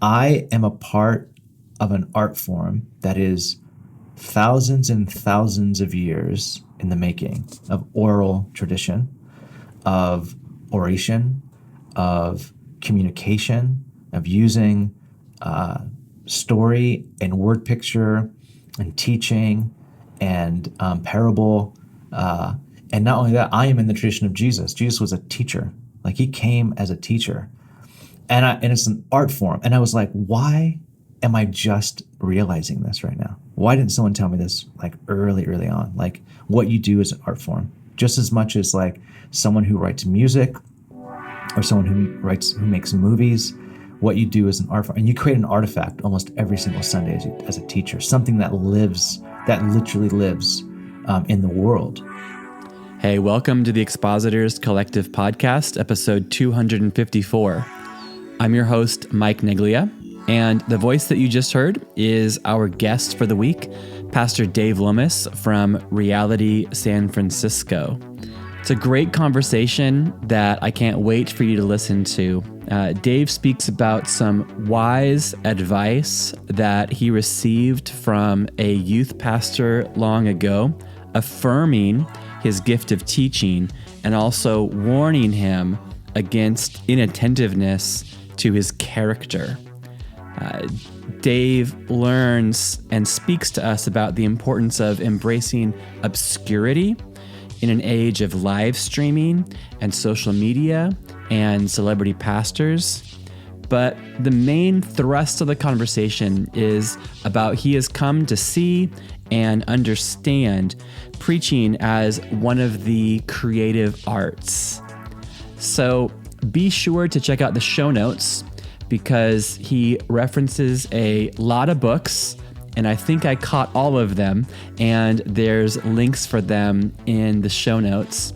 I am a part of an art form that is thousands and thousands of years in the making of oral tradition, of oration, of communication, of using story and word picture and teaching and parable. And not only that, I am in the tradition of Jesus. Jesus was a teacher. Like, he came as a teacher. And it's an art form. And I was like, why am I just realizing this right now? Why didn't someone tell me this like early on? Like, what you do is an art form, just as much as like someone who writes music or someone who makes movies. What you do is an art form, and you create an artifact almost every single Sunday as a teacher, something that literally lives in the world. Hey, welcome to the Expositors Collective Podcast, episode 254. I'm your host, Mike Neglia, and the voice that you just heard is our guest for the week, Pastor Dave Lomas from Reality San Francisco. It's a great conversation that I can't wait for you to listen to. Dave speaks about some wise advice that he received from a youth pastor long ago, affirming his gift of teaching and also warning him against inattentiveness to his character. Dave learns and speaks to us about the importance of embracing obscurity in an age of live streaming and social media and celebrity pastors. But the main thrust of the conversation is about he has come to see and understand preaching as one of the creative arts. So be sure to check out the show notes because he references a lot of books, and I think I caught all of them, and there's links for them in the show notes.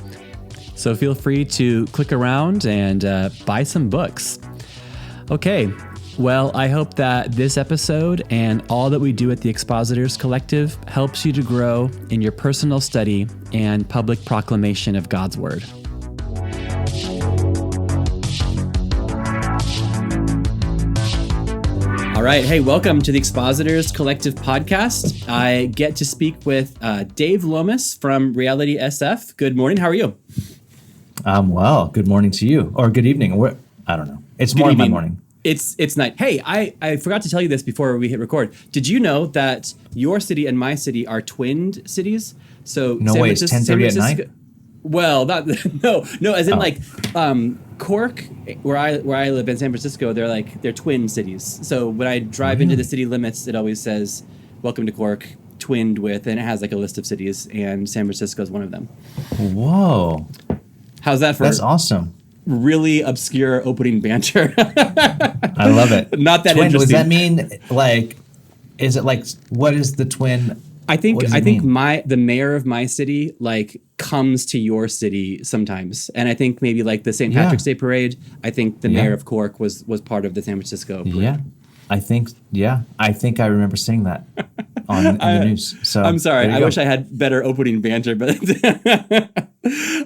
So feel free to click around and buy some books. Okay, well, I hope that this episode and all that we do at the Expositors Collective helps you to grow in your personal study and public proclamation of God's Word. All right. Hey, welcome to the Expositors Collective Podcast. I get to speak with Dave Lomas from Reality SF. Good morning. How are you? I'm well. Good morning to you. Or good evening. I don't know. It's more my morning. It's night. Hey, I forgot to tell you this before we hit record. Did you know that your city and my city are twinned cities? So no way. It's 10:30 at night. Well, no. As in like Cork, where I live in San Francisco, they're twin cities. So when I drive into the city limits, it always says, "Welcome to Cork, twinned with," and it has like a list of cities, and San Francisco is one of them. Whoa. How's that for? That's awesome. Really obscure opening banter. I love it. Not that twin, interesting. Does that mean like? Is it like what is the twin? I think the mayor of my city like comes to your city sometimes, and I think maybe like the St. Patrick's Day parade. I think the mayor of Cork was part of the San Francisco parade. Yeah, I think I remember seeing that in the news. So I'm sorry. I wish I had better opening banter, but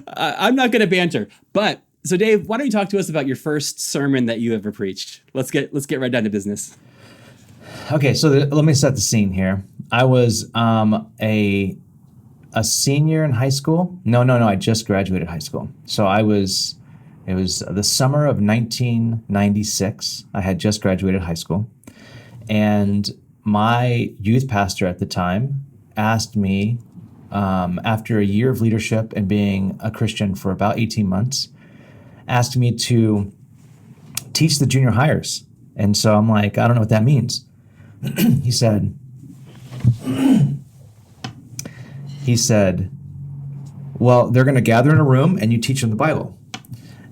I'm not going to banter. But so Dave, why don't you talk to us about your first sermon that you ever preached? Let's get right down to business. Okay, so let me set the scene here. I was a senior in high school. No, I just graduated high school. So it was the summer of 1996. I had just graduated high school. And my youth pastor at the time asked me, after a year of leadership and being a Christian for about 18 months, asked me to teach the junior hires. And so I'm like, I don't know what that means. He said, well, they're going to gather in a room and you teach them the Bible.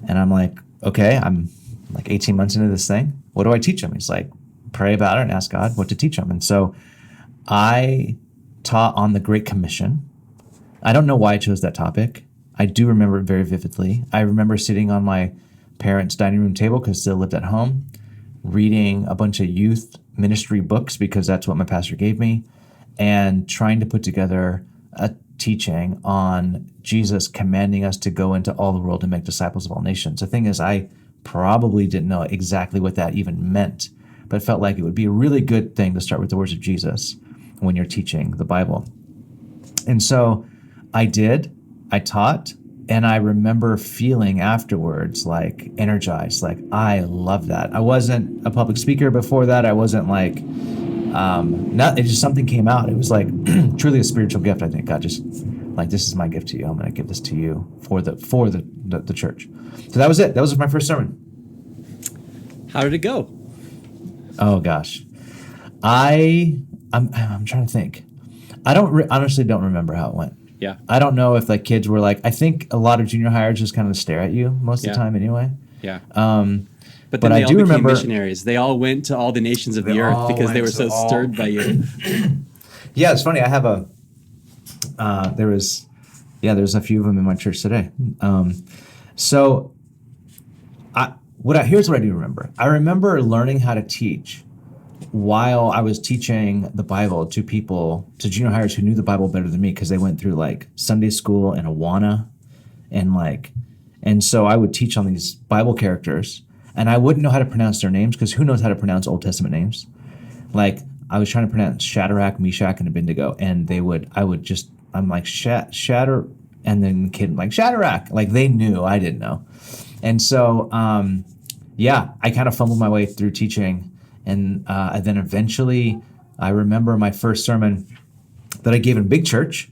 And I'm like, okay, I'm like 18 months into this thing. What do I teach them? He's like, pray about it and ask God what to teach them. And so I taught on the Great Commission. I don't know why I chose that topic. I do remember it very vividly. I remember sitting on my parents' dining room table because I still lived at home, reading a bunch of youth ministry books because that's what my pastor gave me, and trying to put together a teaching on Jesus commanding us to go into all the world and make disciples of all nations. The thing is, I probably didn't know exactly what that even meant, but felt like it would be a really good thing to start with the words of Jesus when you're teaching the Bible. And so I taught, and I remember feeling afterwards like energized, like I love that. I wasn't a public speaker before that. I wasn't like, it just something came out. It was like truly a spiritual gift. I think God just like, this is my gift to you. I'm going to give this to you for the church. So that was it. That was my first sermon. How did it go? Oh gosh, I'm trying to think. I honestly don't remember how it went. Yeah. I don't know if like kids were like, I think a lot of junior hires just kind of stare at you most of the time anyway. Yeah. But then I they all do became remember missionaries. They all went to all the nations of the earth because they were so stirred by you. Yeah, it's funny. I have there's a few of them in my church today. Here's what I do remember. I remember learning how to teach while I was teaching the Bible to junior hires who knew the Bible better than me, because they went through like Sunday school and Awana, and so I would teach on these Bible characters, and I wouldn't know how to pronounce their names, because who knows how to pronounce Old Testament names? Like I was trying to pronounce Shadrach, Meshach, and Abednego, and I'm like Shatter, and then the kid like Shadrach, like they knew, I didn't know, and so I kind of fumbled my way through teaching. And then eventually, I remember my first sermon that I gave in a big church.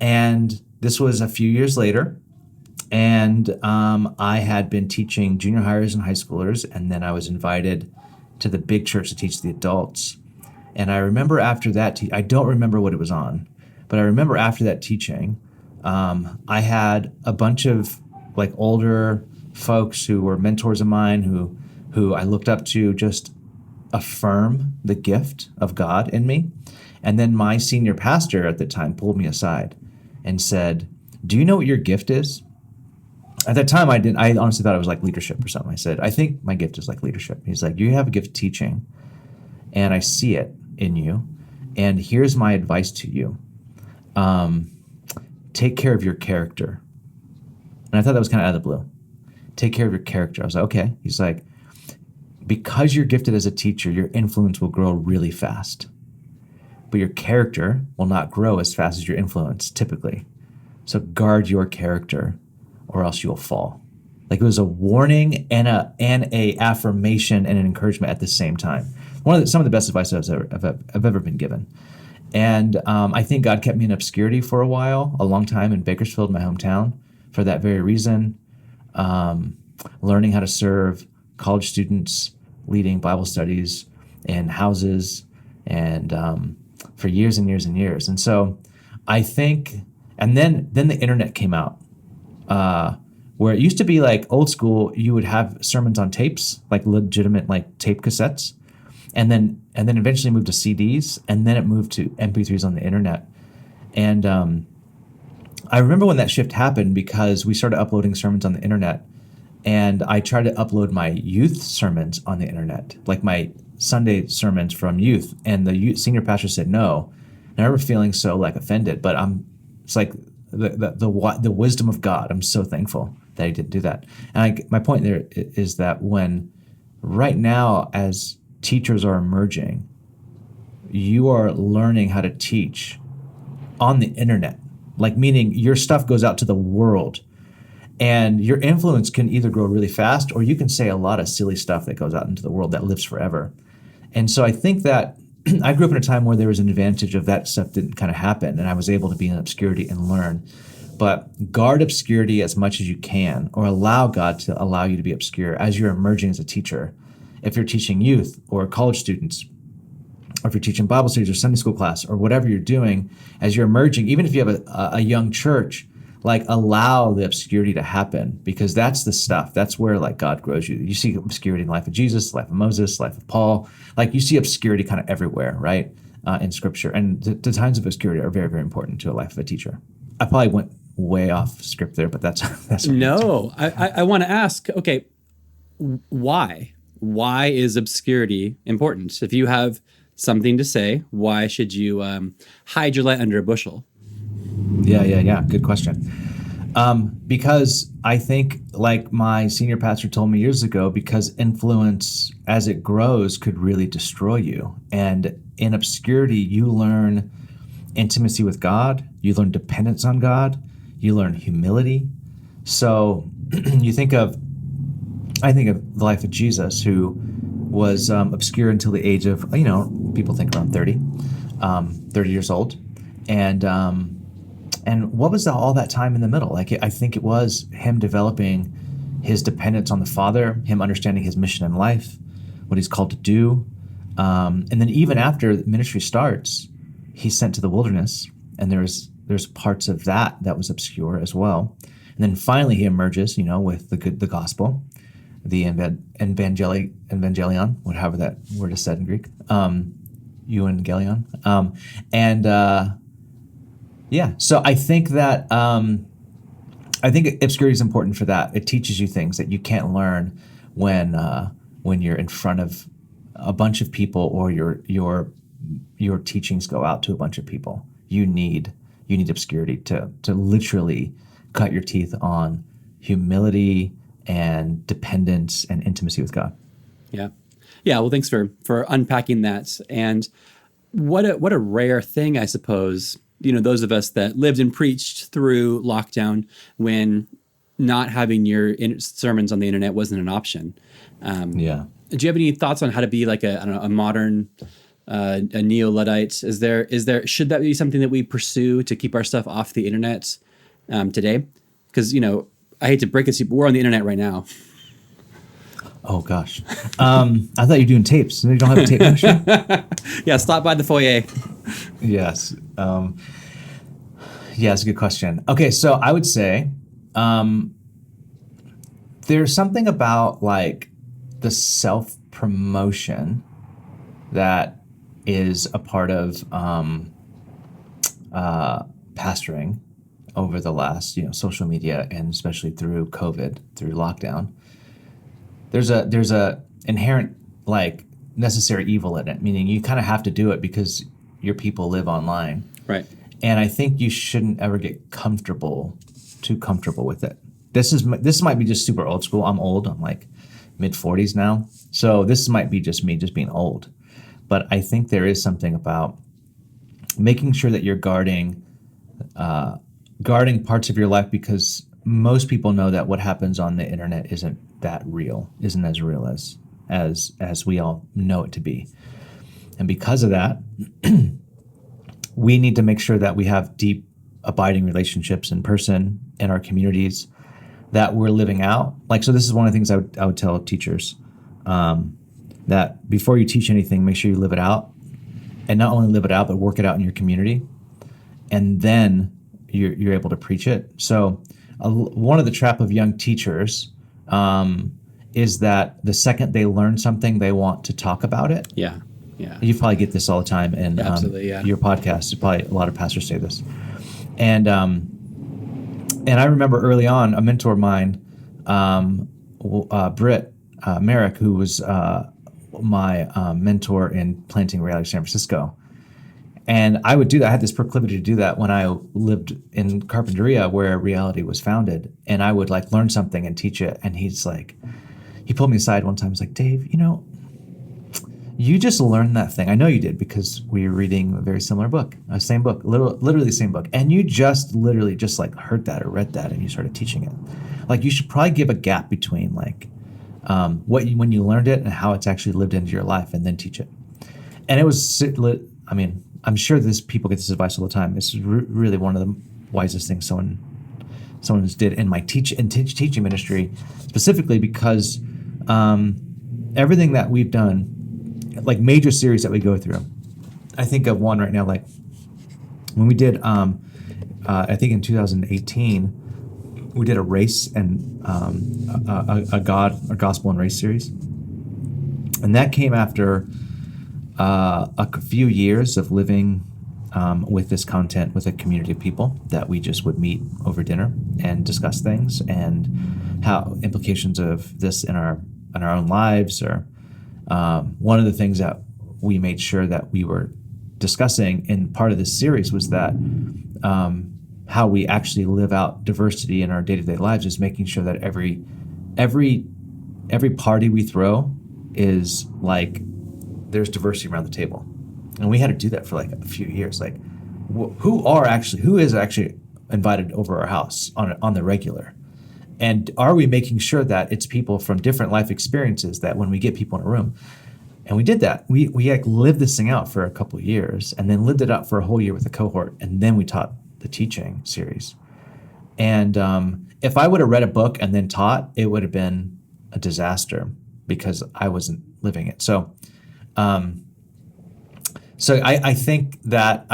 And this was a few years later. And I had been teaching junior hires and high schoolers. And then I was invited to the big church to teach the adults. And I remember after that, I don't remember what it was on, but I remember after that teaching, I had a bunch of like older folks who were mentors of mine who I looked up to just affirm the gift of God in me. And then my senior pastor at the time pulled me aside and said, "Do you know what your gift is?" At that time, I didn't. I honestly thought it was like leadership or something. I said, "I think my gift is like leadership." He's like, "You have a gift of teaching, and I see it in you. And here's my advice to you. Take care of your character." And I thought that was kind of out of the blue. Take care of your character. I was like, okay. He's like, because you're gifted as a teacher, your influence will grow really fast. But your character will not grow as fast as your influence, typically. So guard your character, or else you will fall. Like it was a warning and a affirmation and an encouragement at the same time. Some of the best advice I've ever been given. And I think God kept me in obscurity for a while, a long time in Bakersfield, my hometown, for that very reason. Learning how to serve college students, leading Bible studies in houses, and for years and years and years. And so I think, and then the internet came out, where it used to be like old school, you would have sermons on tapes, like legitimate like tape cassettes, and then eventually moved to CDs, and then it moved to MP3s on the internet. And I remember when that shift happened, because we started uploading sermons on the internet. And I tried to upload my youth sermons on the internet, like my Sunday sermons from youth. And the senior pastor said no. And I remember feeling so like offended, but it's like the wisdom of God. I'm so thankful that he didn't do that. And my point there is that when right now, as teachers are emerging, you are learning how to teach on the internet, like meaning your stuff goes out to the world. And your influence can either grow really fast, or you can say a lot of silly stuff that goes out into the world that lives forever. And so I think that I grew up in a time where there was an advantage of that stuff didn't kind of happen, and I was able to be in obscurity and learn. But guard obscurity as much as you can, or allow God to allow you to be obscure as you're emerging as a teacher. If you're teaching youth or college students, or if you're teaching Bible studies or Sunday school class, or whatever you're doing, as you're emerging, even if you have a young church, like allow the obscurity to happen, because that's the stuff. That's where like God grows you. You see obscurity in the life of Jesus, the life of Moses, the life of Paul. Like you see obscurity kind of everywhere, right? In Scripture. And the times of obscurity are very, very important to a life of a teacher. I probably went way off script there, but that's no. I want to ask. Okay, why? Why is obscurity important? If you have something to say, why should you hide your light under a bushel? Yeah. Good question. Because I think, like my senior pastor told me years ago, because influence as it grows could really destroy you. And in obscurity, you learn intimacy with God, you learn dependence on God, you learn humility. So I think of the life of Jesus, who was obscure until the age of, people think around 30 years old. And what was all that time in the middle? Like, I think it was him developing his dependence on the Father, him understanding his mission in life, what he's called to do. And then even after the ministry starts, he's sent to the wilderness, and there's parts of that was obscure as well. And then finally he emerges, with the gospel, the evangelion, whatever that word is said in Greek, euangelion. So I think that obscurity is important for that. It teaches you things that you can't learn when you're in front of a bunch of people, or your teachings go out to a bunch of people. You need obscurity to literally cut your teeth on humility and dependence and intimacy with God. Yeah. Well, thanks for unpacking that. And what a rare thing, I suppose. Those of us that lived and preached through lockdown when not having your sermons on the internet wasn't an option. Do you have any thoughts on how to be like a modern, a neoluddite? Should that be something that we pursue to keep our stuff off the internet today? Because, I hate to break it to you, but we're on the internet right now. Oh gosh. I thought you were doing tapes. You don't have a tape ministry? Yeah, stop by the foyer. Yes. It's a good question. Okay, so I would say there's something about like the self-promotion that is a part of pastoring over the last, social media, and especially through COVID, through lockdown. There's a inherent like necessary evil in it, meaning you kind of have to do it because your people live online. Right. And I think you shouldn't ever get too comfortable with it. This might be just super old school. I'm old. I'm like mid-40s now. So this might be just me just being old. But I think there is something about making sure that you're guarding parts of your life, because most people know that what happens on the internet isn't as real as we all know it to be. And because of that, we need to make sure that we have deep, abiding relationships in person in our communities that we're living out. Like, so this is one of the things I would tell teachers, that before you teach anything, make sure you live it out, and not only live it out, but work it out in your community. And then you're able to preach it. So one of the trap of young teachers is that the second they learn something, they want to talk about it. Yeah. You probably get this all the time in your podcast. Probably a lot of pastors say this. And I remember early on, a mentor of mine, Britt Merrick, who was my mentor in planting Reality San Francisco. And I would do that. I had this proclivity to do that when I lived in Carpinteria, where Reality was founded. And I would like learn something and teach it. And he pulled me aside one time. He's like, Dave, you just learned that thing. I know you did, because we were reading a very similar book, same book, literally the same book. And you just literally just like heard that or read that, and you started teaching it. Like, you should probably give a gap between like when you learned it and how it's actually lived into your life, and then teach it. And it was, I'm sure people get this advice all the time. It's really one of the wisest things someone did in my teaching ministry, specifically because everything that we've done, like major series that we go through. I think of one right now, like when we did, I think in 2018, we did a race and a gospel and race series. And that came after a few years of living with this content with a community of people that we just would meet over dinner and discuss things, and how implications of this in our own lives. Or one of the things that we made sure that we were discussing in part of this series was that how we actually live out diversity in our day-to-day lives is making sure that every party we throw is like there's diversity around the table. And we had to do that for like a few years. Like who is actually invited over our house on the regular? And are we making sure that it's people from different life experiences, that when we get people in a room, and we did that, we like lived this thing out for a couple of years, and then lived it out for a whole year with a cohort, and then we taught the teaching series. And if I would have read a book and then taught, it would have been a disaster because I wasn't living it. So, I think that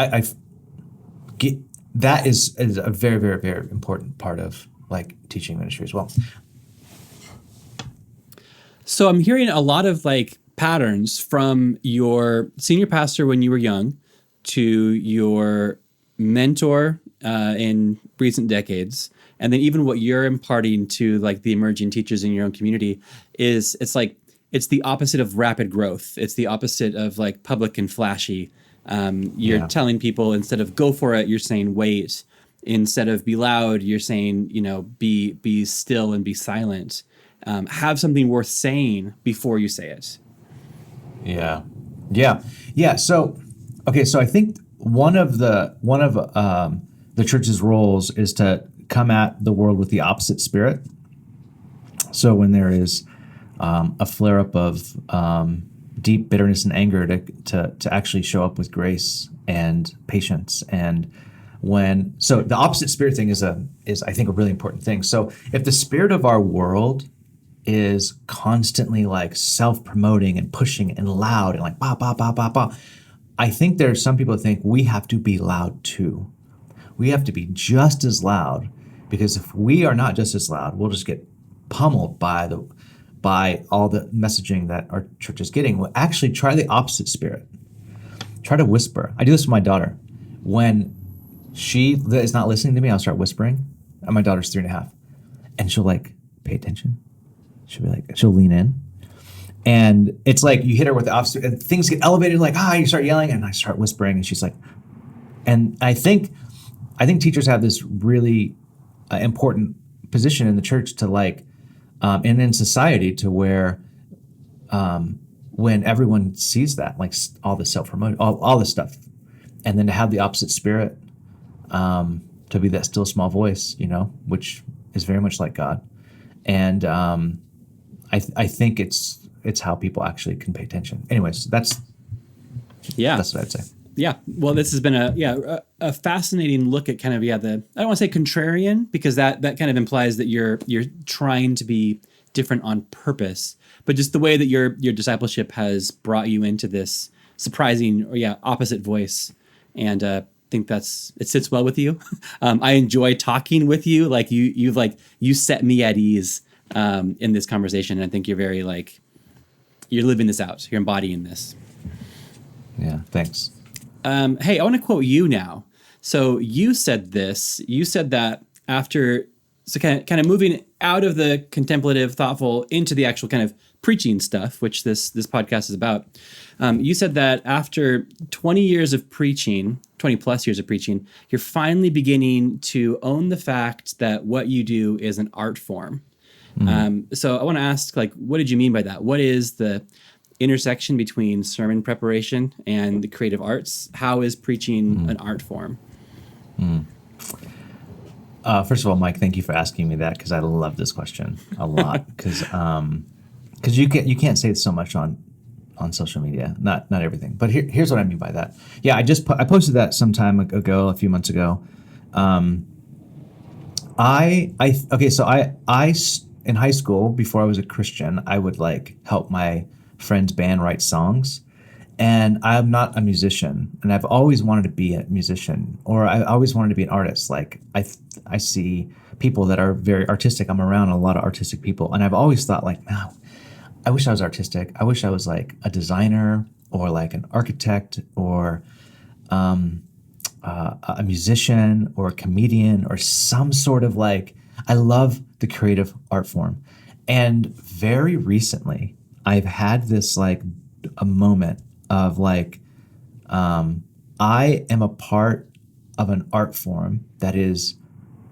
that is a very, very, very important part of like teaching ministry as well. So I'm hearing a lot of like patterns from your senior pastor when you were young to your mentor in recent decades, and then even what you're imparting to like the emerging teachers in your own community is it's the opposite of rapid growth. It's the opposite of like public and flashy. You're telling people, instead of go for it, you're saying wait. Instead of be loud, you're saying, be still and be silent. Have something worth saying before you say it. Yeah. So I think one of the church's roles is to come at the world with the opposite spirit. So when there is a flare up of deep bitterness and anger, to actually show up with grace and patience. And so the opposite spirit thing is I think a really important thing. So if the spirit of our world is constantly like self-promoting and pushing and loud and like bah, bah, bah, bah, bah, I think there's some people who think we have to be loud too. We have to be just as loud, because if we are not just as loud, we'll just get pummeled by all the messaging that our church is getting. We'll actually try the opposite spirit. Try to whisper. I do this with my daughter. When she is not listening to me, I'll start whispering. And my daughter's 3.5. And she'll like pay attention. She'll lean in. And it's like you hit her with the opposite, and things get elevated, like, you start yelling, and I start whispering, and she's like, and I think teachers have this really important position in the church to like, and in society, to where when everyone sees that, like all the self-promotion, all this stuff, and then to have the opposite spirit, to be that still small voice, which is very much like God. And I think it's how people actually can pay attention. Anyways, that's what I'd say. Yeah. Well, this has been a fascinating look at kind of, I don't want to say contrarian, because that kind of implies that you're trying to be different on purpose, but just the way that your discipleship has brought you into this surprising opposite voice. And I think it sits well with you. I enjoy talking with you. Like you set me at ease in this conversation. And I think you're very you're living this out. You're embodying this. Yeah. Thanks. Hey, I want to quote you now. So you said this. You said that after, so kind of moving out of the contemplative, thoughtful into the actual kind of preaching stuff, which this podcast is about. You said that after 20 years of preaching, 20 plus years of preaching, you're finally beginning to own the fact that what you do is an art form. Mm-hmm. So I want to ask, what did you mean by that? What is the intersection between sermon preparation and the creative arts? How is preaching an art form? First of all, Mike, thank you for asking me that, because I love this question a lot. Because you can't say it so much on social media, not everything. But here's what I mean by that. Yeah, I posted that some time ago, a few months ago. In high school, before I was a Christian, I would help my friend's band write songs. And I'm not a musician, and I've always wanted to be a musician, or I always wanted to be an artist. I see people that are very artistic. I'm around a lot of artistic people, and I've always thought man, I wish I was artistic. I wish I was a designer, or an architect, or a musician, or a comedian, or some sort of I love the creative art form. And very recently, I've had this a moment of I am a part of an art form that is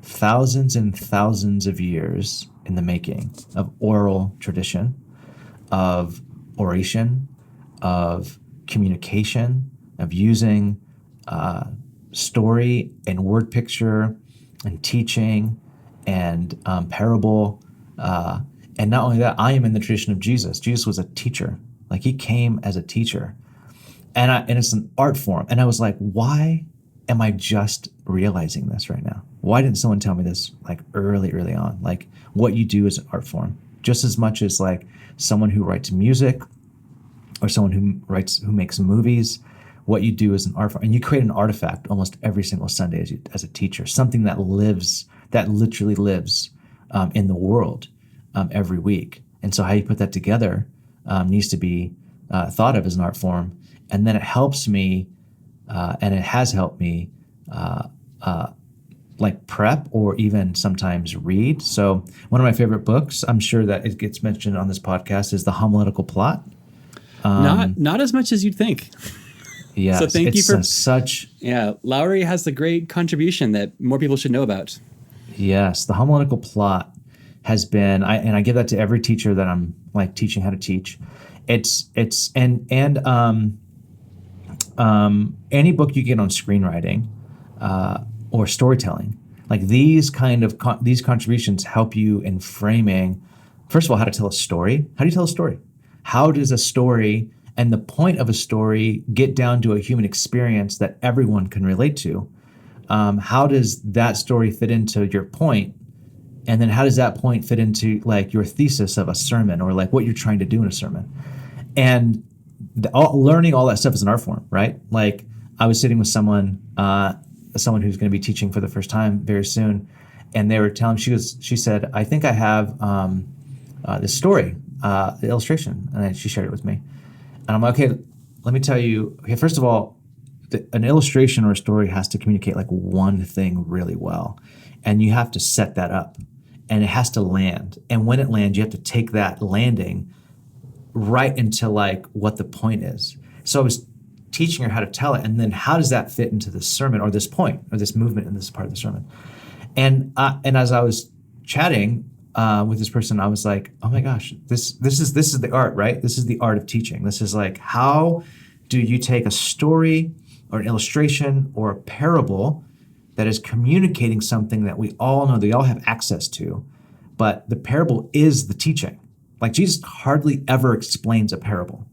thousands and thousands of years in the making of oral tradition, of oration, of communication, of using story and word picture and teaching and parable. And not only that, I am in the tradition of Jesus. Jesus was a teacher. Like, he came as a teacher. And it's an art form. And I was like, why am I just realizing this right now? Why didn't someone tell me this like early on? Like, what you do is an art form, just as much as like someone who writes music or someone who makes movies. What you do is an art form, and you create an artifact almost every single Sunday as a teacher, something that literally lives in the world every week. And so how you put that together needs to be thought of as an art form. And then it helps me, and it has helped me, like prep or even sometimes read. So one of my favorite books, I'm sure that it gets mentioned on this podcast, is The Homiletical Plot. Not as much as you'd think. Yeah. So thank you for such. Yeah, Lowry has a great contribution that more people should know about. Yes, The Homiletical Plot has been, and I give that to every teacher that I'm like teaching how to teach. It's any book you get on screenwriting or storytelling, like these contributions help you in framing. First of all, how to tell a story. How do you tell a story? How does a story and the point of a story get down to a human experience that everyone can relate to? How does that story fit into your point? And then how does that point fit into like your thesis of a sermon, or like what you're trying to do in a sermon? And learning all that stuff is an art form, right? Like, I was sitting with someone who's going to be teaching for the first time very soon, and they were telling, she said, I think I have this story, the illustration, and then she shared it with me. And I'm like, okay, let me tell you. Okay, first of all, an illustration or a story has to communicate like one thing really well, and you have to set that up, and it has to land. And when it lands, you have to take that landing right into like what the point is. So I was teaching her how to tell it, and then how does that fit into this sermon or this point or this movement in this part of the sermon? And as I was chatting with this person, I was like, oh my gosh, this is the art, right? This is the art of teaching. This is like, how do you take a story or an illustration or a parable that is communicating something that we all know, they all have access to, but the parable is the teaching. Like, Jesus hardly ever explains a parable.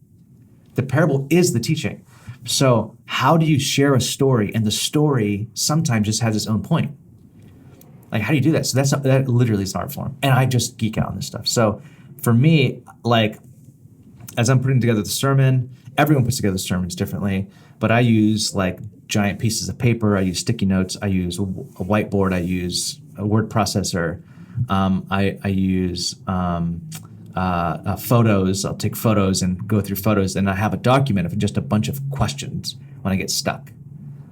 The parable is the teaching. So how do you share a story, and the story sometimes just has its own point? Like, how do you do that? So that literally is an art form. And I just geek out on this stuff. So for me, like, as I'm putting together the sermon, everyone puts together sermons differently, but I use like giant pieces of paper. I use sticky notes. I use a whiteboard. I use a word processor. I use photos. I'll take photos and go through photos, and I have a document of just a bunch of questions when I get stuck.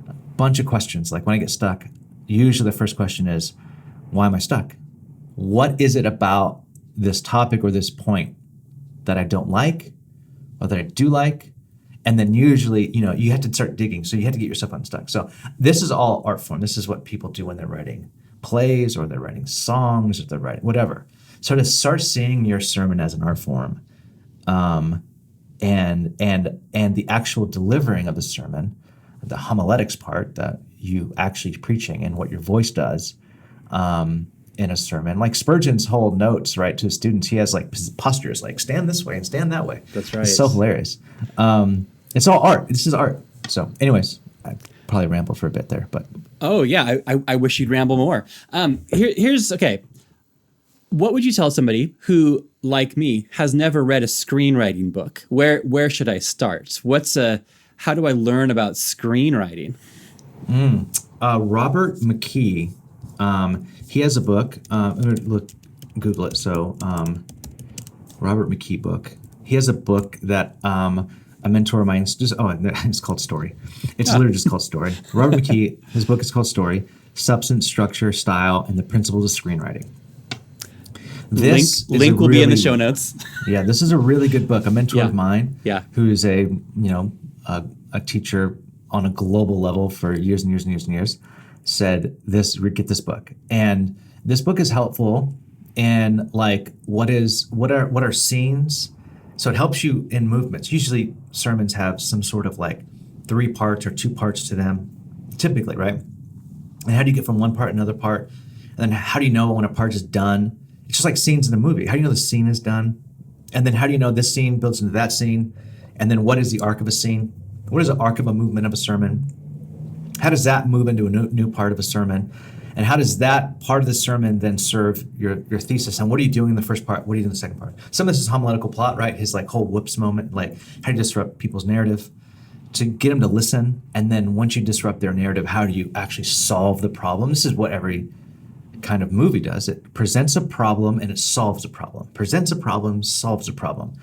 A bunch of questions. Like, when I get stuck, usually the first question is, why am I stuck? What is it about this topic or this point that I don't like or that I do like? And then usually, you have to start digging. So you have to get yourself unstuck. So this is all art form. This is what people do when they're writing plays, or they're writing songs, or they're writing whatever. So to start seeing your sermon as an art form, and the actual delivering of the sermon, the homiletics part that you actually preaching and what your voice does in a sermon. Like Spurgeon's whole notes, right, to his students, he has like postures, like stand this way and stand that way. That's right. It's so hilarious. It's all art. This is art. So anyways, I probably rambled for a bit there, but. Oh yeah, I wish you'd ramble more. Here's okay. What would you tell somebody who, like me, has never read a screenwriting book? Where should I start? How do I learn about screenwriting? Robert McKee, he has a book. I'm going to Google it. So Robert McKee book. He has a book that a mentor of mine, it's called Story. It's literally just called Story. Robert McKee, his book is called Story: Substance, Structure, Style, and the Principles of Screenwriting. Link will be in the show notes. Yeah, this is a really good book. A mentor of mine, yeah, who is a teacher on a global level for years and years and years and years, said get this book. And this book is helpful in like what are scenes. So it helps you in movements. Usually sermons have some sort of like 3 parts or 2 parts to them, typically, right? And how do you get from one part to another part? And then how do you know when a part is done? It's just like scenes in a movie. How do you know the scene is done? And then how do you know this scene builds into that scene? And then what is the arc of a scene? What is the arc of a movement of a sermon? How does that move into a new part of a sermon? And how does that part of the sermon then serve your thesis? And what are you doing in the first part? What are you doing in the second part? Some of this is homiletical plot, right? His like whole whoops moment, like how do you disrupt people's narrative to get them to listen? And then once you disrupt their narrative, how do you actually solve the problem? This is what every kind of movie does. It presents a problem and it solves a problem. Presents a problem, solves a problem.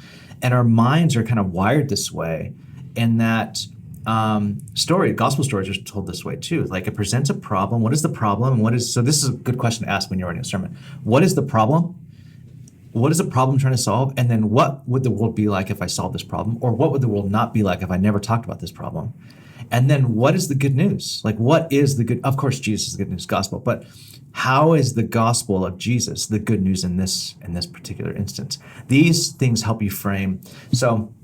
And our minds are kind of wired this way, in that gospel stories are told this way too. Like it presents a problem. What is the problem? And so this is a good question to ask when you're writing a sermon. What is the problem? What is the problem trying to solve? And then what would the world be like if I solved this problem? Or what would the world not be like if I never talked about this problem? And then what is the good news? Like what is the good? Of course, Jesus is the good news gospel, but how is the gospel of Jesus the good news in this particular instance? These things help you frame. So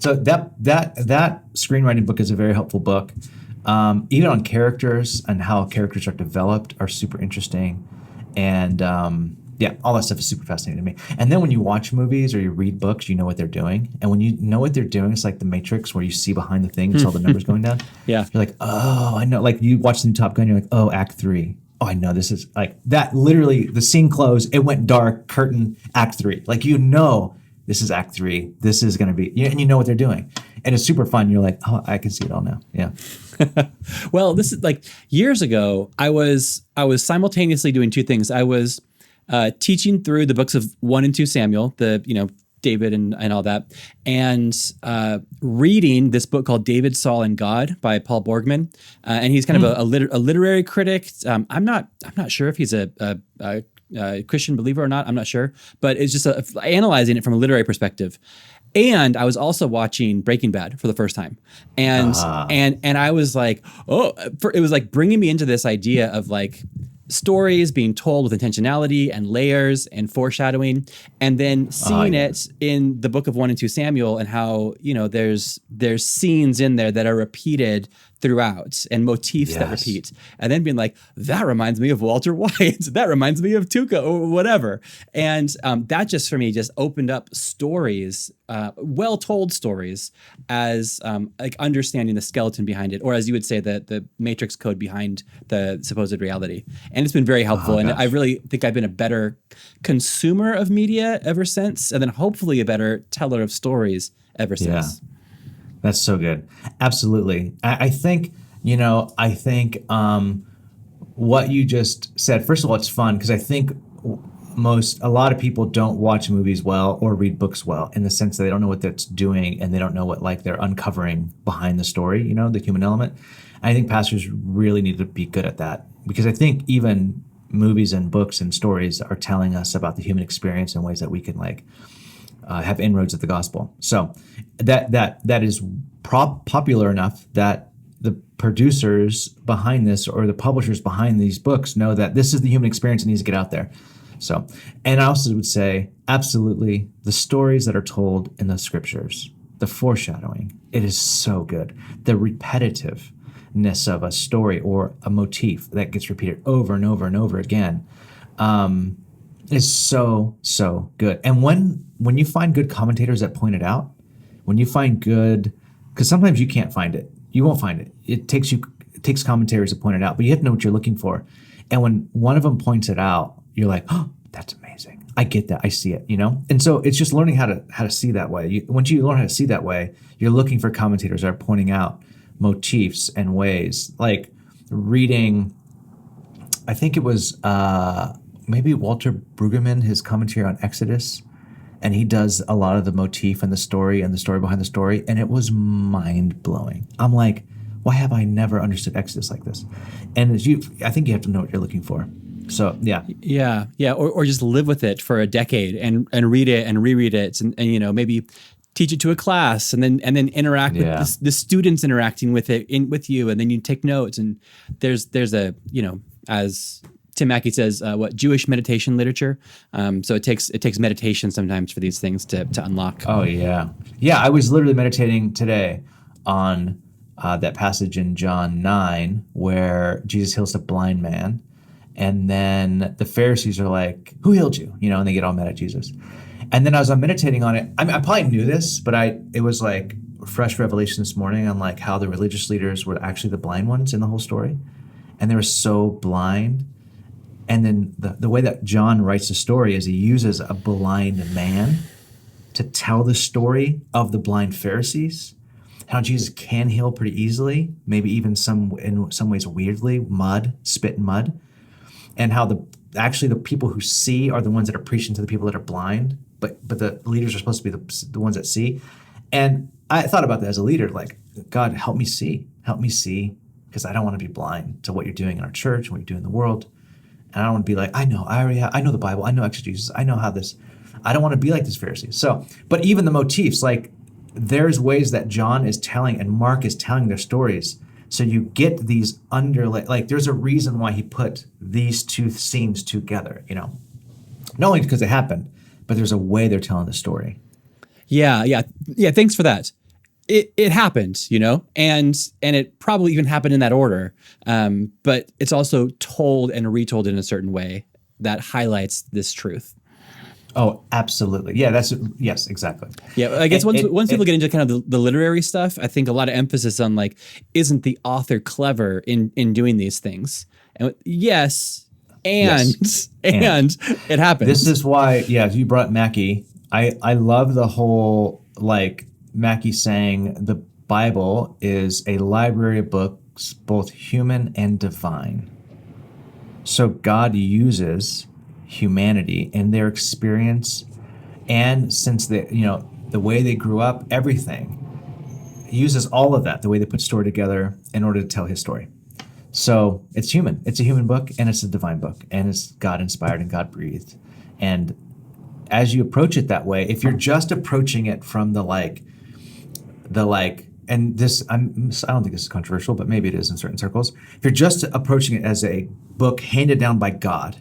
that screenwriting book is a very helpful book. Even on characters and how characters are developed are super interesting. And all that stuff is super fascinating to me. And then when you watch movies or you read books, you know what they're doing. And when you know what they're doing, it's like the Matrix where you see behind the thing, it's all the numbers going down. Yeah. You're like, oh, I know. Like you watch the new Top Gun, you're like, oh, Act 3. Oh, I know this is like that. Literally, the scene closed, it went dark, curtain, Act 3. Like, you know, this is Act 3. This is going to be, and you know what they're doing. And it's super fun. You're like, oh, I can see it all now. Yeah. Well, this is like years ago, I was simultaneously doing 2 things. I was teaching through the books of 1 and 2 Samuel, David and all that, and reading this book called David, Saul and God by Paul Borgman, and he's kind of a literary critic. I'm not sure if he's a Christian believer or not. I'm not sure, but it's just analyzing it from a literary perspective. And I was also watching Breaking Bad for the first time, and I was like, it was like bringing me into this idea of like stories being told with intentionality and layers and foreshadowing, and then seeing it in the book of 1 and 2 Samuel, and how, there's scenes in there that are repeated throughout and motifs that repeat, and then being like, that reminds me of Walter White, that reminds me of Tuca or whatever. And that just for me just opened up stories, well-told stories, as like understanding the skeleton behind it, or as you would say, the matrix code behind the supposed reality. And it's been very helpful. And I really think I've been a better consumer of media ever since, and then hopefully a better teller of stories ever since. That's so good. Absolutely. I think what you just said, first of all, it's fun because I think a lot of people don't watch movies well or read books well, in the sense that they don't know what that's doing, and they don't know what like they're uncovering behind the story, the human element. I think pastors really need to be good at that, because I think even movies and books and stories are telling us about the human experience in ways that we can like have inroads at the gospel. So that is popular enough that the producers behind this, or the publishers behind these books, know that this is the human experience and needs to get out there. So, and I also would say, absolutely, the stories that are told in the scriptures, the foreshadowing, it is so good. The repetitiveness of a story or a motif that gets repeated over and over and over again is so, so good. And when you find good commentators that point it out, when you find good, because sometimes you can't find it, you won't find it. It takes commentators to point it out, but you have to know what you're looking for. And when one of them points it out, you're like, oh, that's amazing. I get that. I see it, And so it's just learning how to see that way. Once you learn how to see that way, you're looking for commentators that are pointing out motifs and ways. Like reading, I think it was maybe Walter Brueggemann, his commentary on Exodus, and he does a lot of the motif and the story behind the story, and it was mind-blowing. I'm like, why have I never understood Exodus like this? And I think you have to know what you're looking for. So or just live with it for a decade and read it and reread it, and maybe teach it to a class, and then interact with the students interacting with it with you, and then you take notes. And there's a, as Tim Mackey says, Jewish meditation literature. So it takes meditation sometimes for these things to unlock. Oh yeah. I was literally meditating today on that passage in John 9 where Jesus heals the blind man, and then the Pharisees are like, "Who healed you?" And they get all mad at Jesus. And then as I'm meditating on it, I probably knew this, but it was like fresh revelation this morning on like how the religious leaders were actually the blind ones in the whole story, and they were so blind. And then the way that John writes the story is he uses a blind man to tell the story of the blind Pharisees, how Jesus can heal pretty easily, maybe even in some ways weirdly, spit and mud, and how the people who see are the ones that are preaching to the people that are blind, but the leaders are supposed to be the ones that see. And I thought about that as a leader, like, God, help me see, because I don't want to be blind to what you're doing in our church and what you do in the world. And I don't want to be like, I know the Bible, I know exegesis, I know how this. I don't want to be like this Pharisee. So, but even the motifs, like there's ways that John is telling and Mark is telling their stories. So you get these like there's a reason why he put these two scenes together, not only because it happened, but there's a way they're telling the story. Yeah. Thanks for that. It happened, and it probably even happened in that order. But it's also told and retold in a certain way that highlights this truth. Oh, absolutely. Yeah, yes, exactly. Yeah, I guess once people get into kind of the literary stuff, I think a lot of emphasis on like, isn't the author clever in doing these things? And yes, and it happens. This is why, you brought Mackey. I love the whole like Mackey saying the Bible is a library of books, both human and divine. So God uses humanity in their experience, and since the way they grew up, everything, he uses all of that, the way they put story together in order to tell his story. So it's human. It's a human book, and it's a divine book, and it's God inspired and God breathed. And as you approach it that way, if you're just approaching it from and this, I don't think this is controversial, but maybe it is in certain circles. If you're just approaching it as a book handed down by God,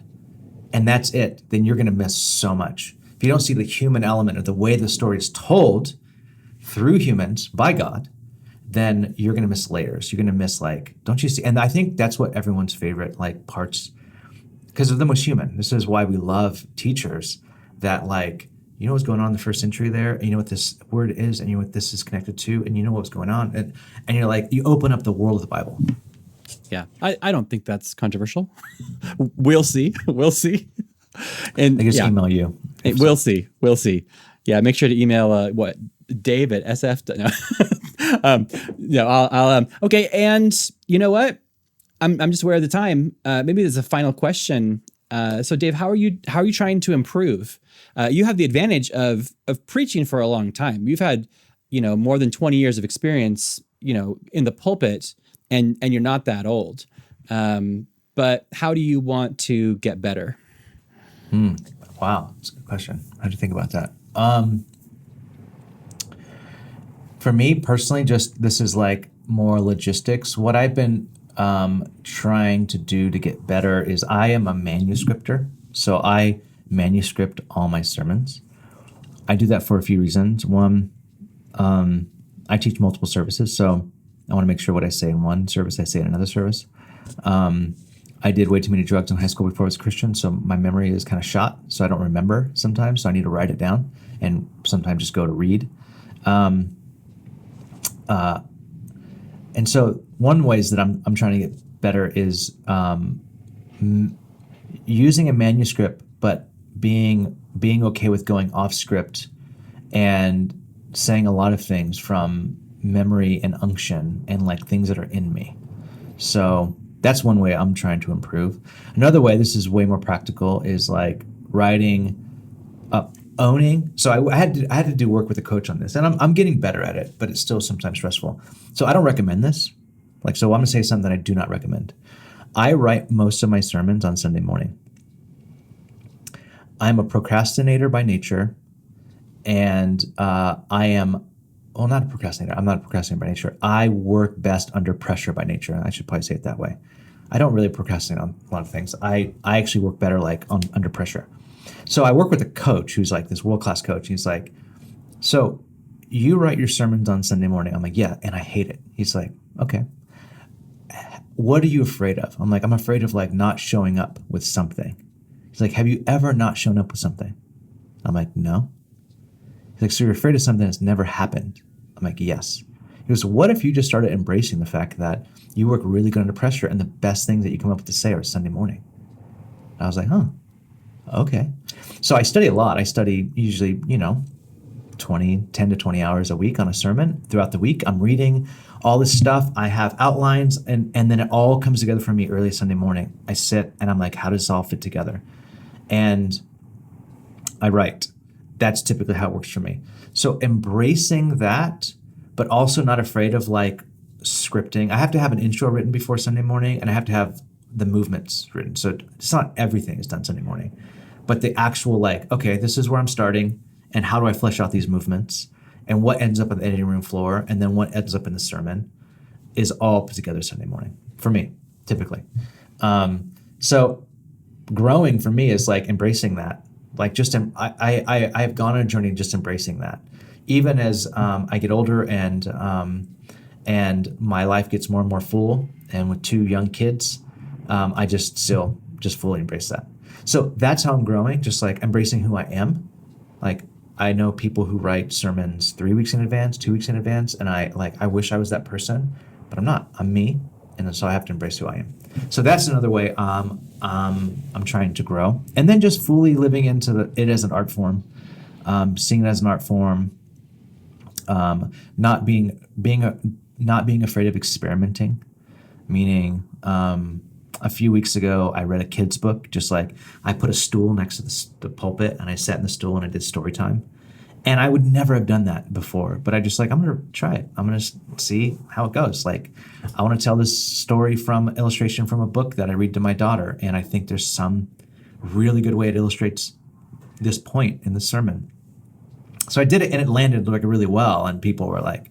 and that's it, then you're going to miss so much. If you don't see the human element of the way the story is told through humans by God, then you're going to miss layers. You're going to miss don't you see? And I think that's what everyone's favorite parts, because they're the most human. This is why we love teachers that what's going on in the first century there, and you know what this word is, and you know what this is connected to, and you know what's going on, and you're like, you open up the world of the Bible. Yeah, I don't think that's controversial. We'll see. And I guess email you. We'll see. Yeah, make sure to email Dave at SF. I'll okay. And you know what? I'm just aware of the time. Maybe there's a final question. So Dave, how are you trying to improve? You have the advantage of preaching for a long time. You've had, more than 20 years of experience, in the pulpit, and you're not that old. But how do you want to get better? Wow, that's a good question. How do you think about that? For me personally, this is more logistics. What I've been trying to do to get better is I am a manuscripter. So I manuscript all my sermons. I do that for a few reasons. One, I teach multiple services, so I want to make sure what I say in one service, I say in another service. I did way too many drugs in high school before I was a Christian, so my memory is kind of shot, so I don't remember sometimes, so I need to write it down and sometimes just go to read. And so one ways that I'm trying to get better is using a manuscript, but being okay with going off script and saying a lot of things from memory and unction and things that are in me. So that's one way I'm trying to improve. Another way, this is way more practical, is writing, owning. So I had to do work with a coach on this, and I'm getting better at it, but it's still sometimes stressful. So I don't recommend this. So I'm going to say something that I do not recommend. I write most of my sermons on Sunday morning. I'm a procrastinator by nature, and I am, well, not a procrastinator. I'm not a procrastinator by nature. I work best under pressure by nature. I should probably say it that way. I don't really procrastinate on a lot of things. I actually work better like under pressure. So I work with a coach who's like this world-class coach. He's like, so you write your sermons on Sunday morning. I'm like, yeah, and I hate it. He's like, okay. What are you afraid of? I'm like, I'm afraid of like not showing up with something. He's like, have you ever not shown up with something? I'm like, no. He's like, so you're afraid of something that's never happened? I'm like, yes. He goes, what if you just started embracing the fact that you work really good under pressure and the best things that you come up with to say are Sunday morning? I was like, huh, okay. So I study a lot. I study usually, 10 to 20 hours a week on a sermon throughout the week. I'm reading all this stuff. I have outlines, and then it all comes together for me early Sunday morning. I sit and I'm like, how does this all fit together? And I write. That's typically how it works for me. So embracing that, but also not afraid of like scripting. I have to have an intro written before Sunday morning, and I have to have the movements written. So it's not everything is done Sunday morning, but the actual like, okay, this is where I'm starting, and how do I flesh out these movements, and what ends up on the editing room floor, and then what ends up in the sermon is all put together Sunday morning for me, typically. So growing for me is like embracing that. Like just I have gone on a journey just embracing that. Even as I get older and my life gets more and more full, and with 2 young kids, I just still just fully embrace that. So that's how I'm growing, just like embracing who I am. Like I know people who write sermons 3 weeks in advance, 2 weeks in advance, and I wish I was that person, but I'm not. I'm me, and so I have to embrace who I am. So that's another way I'm trying to grow, and then just fully living into it as an art form, seeing it as an art form, not being afraid of experimenting, meaning. A few weeks ago, I read a kid's book. Just like I put a stool next to the pulpit, and I sat in the stool and I did story time. And I would never have done that before, but I just like, I'm going to try it. I'm going to see how it goes. Like, I want to tell this story from illustration from a book that I read to my daughter. And I think there's some really good way it illustrates this point in the sermon. So I did it, and it landed like really well. And people were like,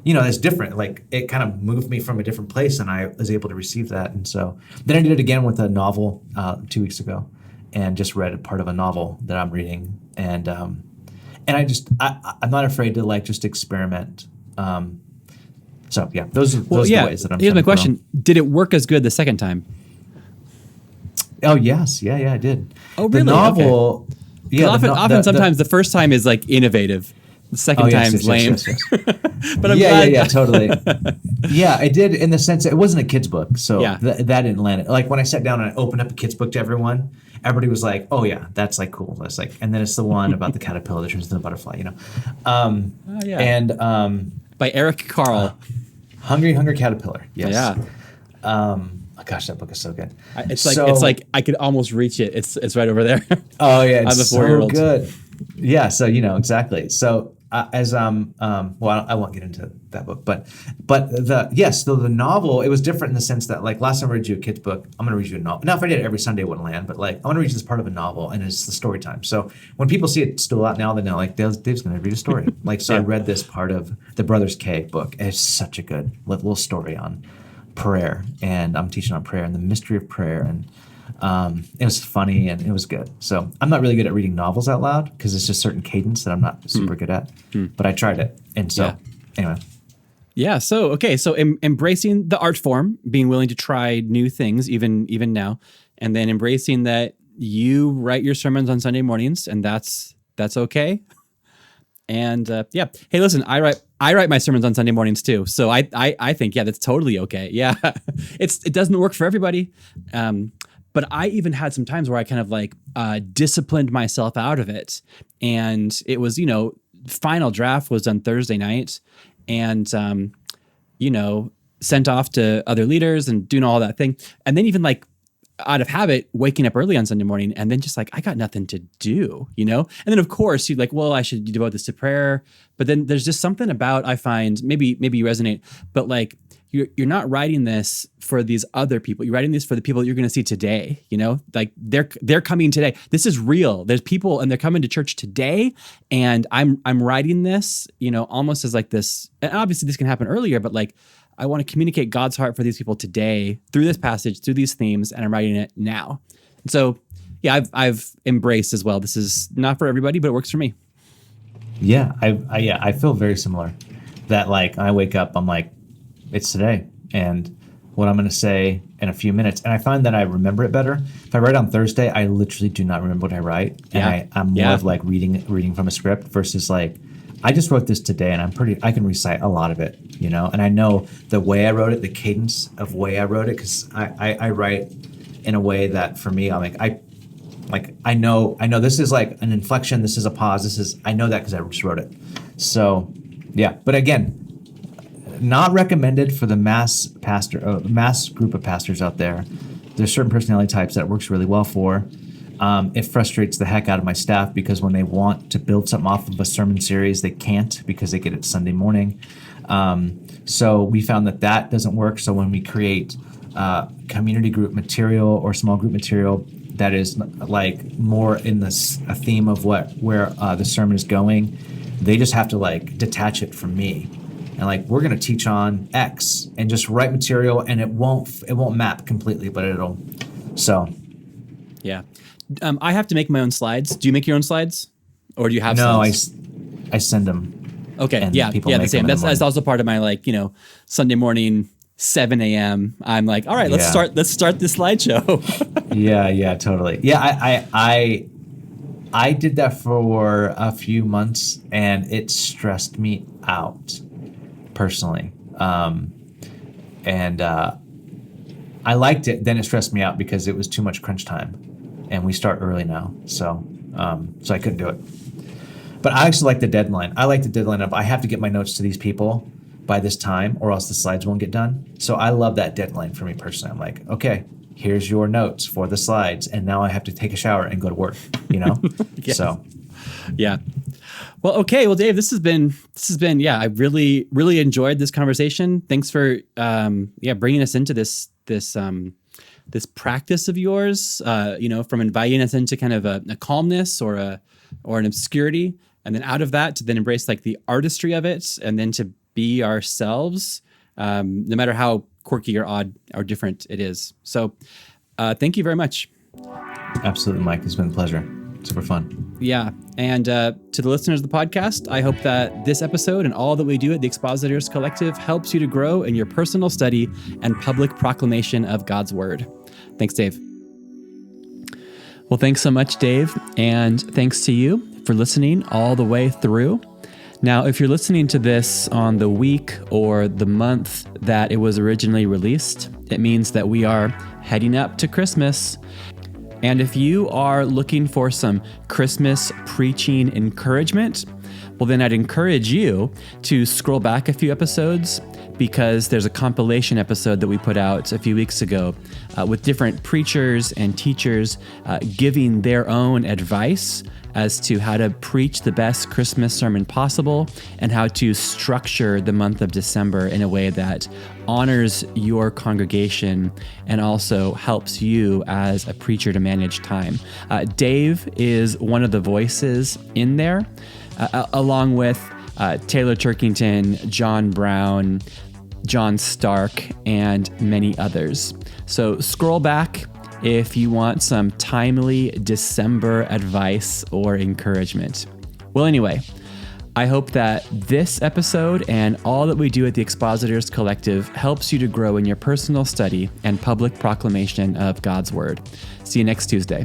it's different. Like it kind of moved me from a different place, and I was able to receive that. And so then I did it again with a novel 2 weeks ago, and just read a part of a novel that I'm reading. And I'm not afraid to like just experiment. So yeah, those are the ways that I'm. Here's my question: did it work as good the second time? Oh yes, yeah, I did. Oh really? The novel. Okay. Yeah. Sometimes the first time is like innovative. The second time's lame. Yes. But I'm glad. Yeah, totally. Yeah, I did in the sense that it wasn't a kid's book, so that didn't land it. Like when I sat down and I opened up a kid's book to everybody was like, "Oh yeah, that's like cool." That's like, and then it's the one about the caterpillar that turns into the butterfly, And by Eric Carle, Hungry Caterpillar. Yes. Yeah. Oh gosh, that book is so good. It's like I could almost reach it. It's right over there. Oh yeah, it's I'm a 4-year-old. So good. Yeah, so exactly. So I won't get into that book, but the novel, it was different in the sense that like last time I read you a kid's book, I'm gonna read you a novel. Now if I did it every Sunday, it wouldn't land, but like I'm gonna read you this part of a novel, and it's the story time. So when people see it still out now, they know like Dave's gonna read a story. Like so, I read this part of the Brothers K book. And it's such a good little story on prayer, and I'm teaching on prayer and the mystery of prayer, and it was funny and it was good. So I'm not really good at reading novels out loud because it's just certain cadence that I'm not super good at. But I tried it, and so anyway. Yeah. So okay. So embracing the art form, being willing to try new things, even now, and then embracing that you write your sermons on Sunday mornings, and that's okay. And hey, listen, I write my sermons on Sunday mornings too. So I think that's totally okay. Yeah, it doesn't work for everybody. But I even had some times where I kind of like disciplined myself out of it. And it was, final draft was done Thursday night, and, sent off to other leaders and doing all that thing. And then even like out of habit, waking up early on Sunday morning, and then just like, I got nothing to do, And then of course you're like, well, I should devote this to prayer. But then there's just something about, I find, maybe you resonate, but like you're not writing this for these other people. You're writing this for the people you're going to see today. Like they're coming today. This is real. There's people and they're coming to church today. And I'm writing this, almost as like this. And obviously this can happen earlier, but like I want to communicate God's heart for these people today through this passage, through these themes, and I'm writing it now. And so, yeah, I've embraced as well. This is not for everybody, but it works for me. Yeah, I feel very similar. That like I wake up, I'm like, it's today, and what I'm going to say in a few minutes. And I find that I remember it better. If I write on Thursday, I literally do not remember what I write, and I'm more of like reading from a script versus like I just wrote this today, and I can recite a lot of it, and I know the way I wrote it, the cadence of way I wrote it, because I write in a way that for me, I know this is like an inflection, this is a pause, I know that because I just wrote it. So yeah, but again, not recommended for the mass group of pastors out there. There's certain personality types that it works really well for. It frustrates the heck out of my staff because when they want to build something off of a sermon series, they can't because they get it Sunday morning. So we found that doesn't work. So when we create community group material or small group material that is like more in a theme of where the sermon is going, they just have to like detach it from me. And like, we're going to teach on X and just write material, and it won't map completely, but it'll. So. Yeah. I have to make my own slides. Do you make your own slides, or do you have? No, slides? I send them. Okay. Yeah. The same. That's also part of my Sunday morning 7 a.m. I'm like, all right, let's start this slideshow. Yeah, totally. Yeah, I did that for a few months, and it stressed me out personally. And I liked it. Then it stressed me out because it was too much crunch time, and we start early now. So I couldn't do it. But I actually like the deadline. I like the deadline of I have to get my notes to these people by this time or else the slides won't get done. So I love that deadline for me personally. I'm like, okay, here's your notes for the slides, and now I have to take a shower and go to work, Yes. So yeah. Well, okay. Well, Dave, this has been, I really, really enjoyed this conversation. Thanks for, bringing us into this practice of yours, from inviting us into kind of a calmness or an obscurity. And then out of that to then embrace like the artistry of it, and then to be ourselves, no matter how quirky or odd or different it is. So thank you very much. Absolutely, Mike. It's been a pleasure. Super fun. Yeah. And to the listeners of the podcast, I hope that this episode and all that we do at the Expositors Collective helps you to grow in your personal study and public proclamation of God's Word. Thanks, Dave. Well, thanks so much, Dave. And thanks to you for listening all the way through. Now, if you're listening to this on the week or the month that it was originally released, it means that we are heading up to Christmas. And if you are looking for some Christmas preaching encouragement, well, then I'd encourage you to scroll back a few episodes, because there's a compilation episode that we put out a few weeks ago with different preachers and teachers giving their own advice as to how to preach the best Christmas sermon possible and how to structure the month of December in a way that honors your congregation and also helps you as a preacher to manage time. Dave is one of the voices in there, along with Taylor Turkington, John Brown, John Stark, and many others. So scroll back if you want some timely December advice or encouragement. Well, anyway, I hope that this episode and all that we do at the Expositors Collective helps you to grow in your personal study and public proclamation of God's Word. See you next Tuesday.